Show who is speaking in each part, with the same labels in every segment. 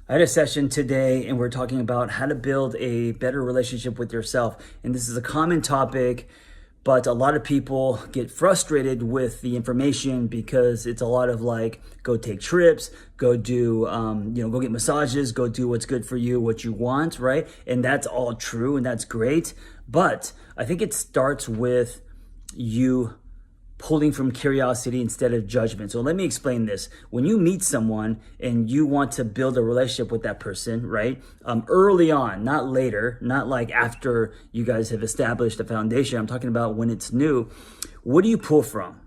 Speaker 1: I had a session today and we're talking about how to build a better relationship with yourself. And this is a common topic, but a lot of people get frustrated with the information because it's a lot of like, go take trips, go do, go get massages, go do what's good for you, what you want, right? And that's all true and that's great. But I think it starts with you pulling from curiosity instead of judgment. So let me explain this. When you meet someone and you want to build a relationship with that person, right? Early on, not later, not like after you guys have established a foundation. I'm talking about when it's new. What do you pull from?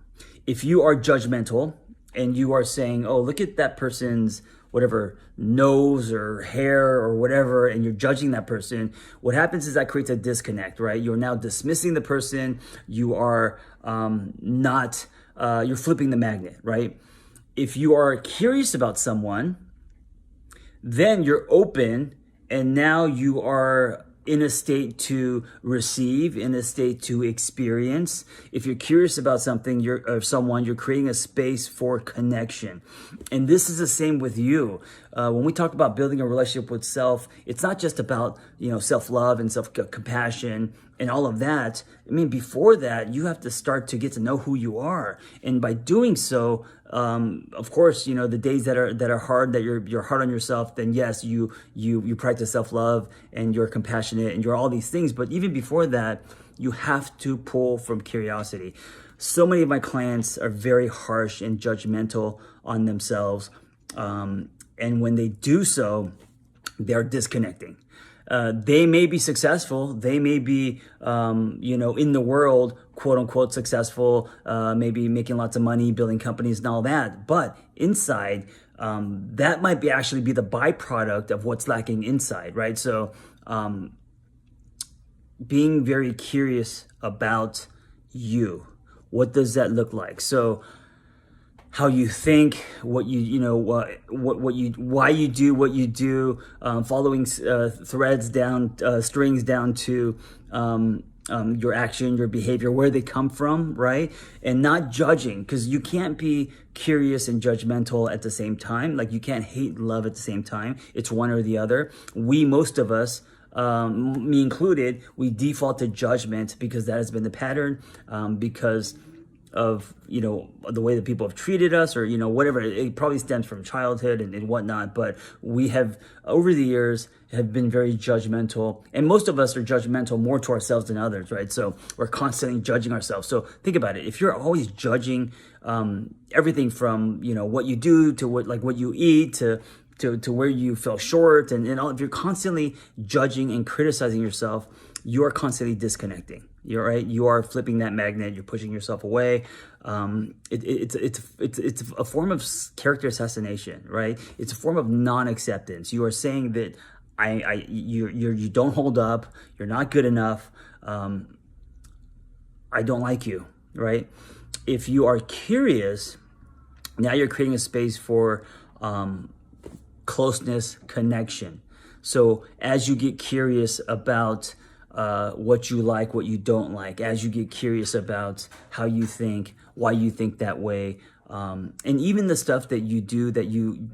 Speaker 1: If you are judgmental and you are saying, oh, look at that person's whatever nose or hair or whatever, and you're judging that person, what happens is that creates a disconnect, right? You're now dismissing the person. You are you're flipping the magnet, right? If you are curious about someone, then you're open and now you are in a state to receive, in a state to experience. If you're curious about something, or someone, you're creating a space for connection. And this is the same with you. When we talk about building a relationship with self, it's not just about, self-love and self-compassion and all of that. I mean, before that, you have to start to get to know who you are. And by doing so, of course, the days that are hard, that you're hard on yourself, then yes, you practice self-love and you're compassionate and you're all these things. But even before that, you have to pull from curiosity. So many of my clients are very harsh and judgmental on themselves. And when they do so, they're disconnecting. They may be successful. They may be, in the world, quote unquote, successful, maybe making lots of money, building companies and all that. But inside, that might actually be the byproduct of what's lacking inside, right? So, being very curious about you. What does that look like? So, how you think, what why you do what you do, following threads down, strings down to your action, your behavior, where they come from, right? And not judging, because you can't be curious and judgmental at the same time. Like you can't hate and love at the same time. It's one or the other. Most of us, me included, we default to judgment because that has been the pattern, because of the way that people have treated us, or whatever. It probably stems from childhood and whatnot, but we have over the years have been very judgmental, and most of us are judgmental more to ourselves than others, right? So we're constantly judging ourselves. So think about it. If you're always judging everything from what you do to what you eat to where you fell short, and all, if you're constantly judging and criticizing yourself, you are constantly disconnecting. You're right. You are flipping that magnet. You're pushing yourself away. It's a form of character assassination, right? It's a form of non-acceptance. You are saying that you don't hold up. You're not good enough. I don't like you, right? If you are curious, now you're creating a space for closeness, connection. So as you get curious about what you like, what you don't like, as you get curious about how you think, why you think that way, and even the stuff that you do that you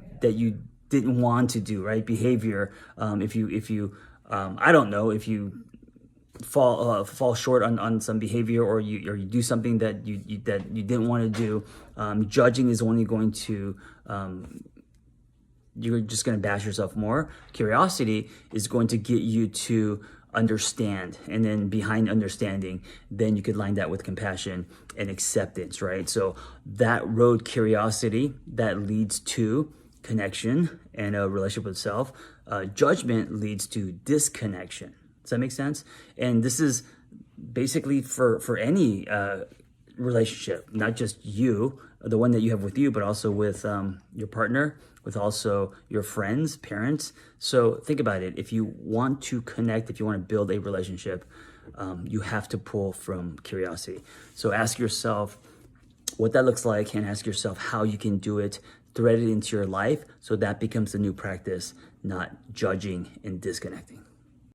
Speaker 1: didn't want to do, right? Behavior. If you I don't know, if you fall short on some behavior, or you do something that you didn't want to do, judging is only going to you're just going to bash yourself more. Curiosity is going to get you to understand, and then behind understanding, then you could line that with compassion and acceptance, right? So that road, curiosity, that leads to connection and a relationship with self. Judgment leads to disconnection. Does that make sense? And this is basically for any relationship, not just you, the one that you have with you, but also with your partner, with also your friends, parents. So think about it. If you want to connect, if you want to build a relationship, you have to pull from curiosity. So ask yourself what that looks like, and ask yourself how you can do it, thread it into your life, so that becomes the new practice, not judging and disconnecting.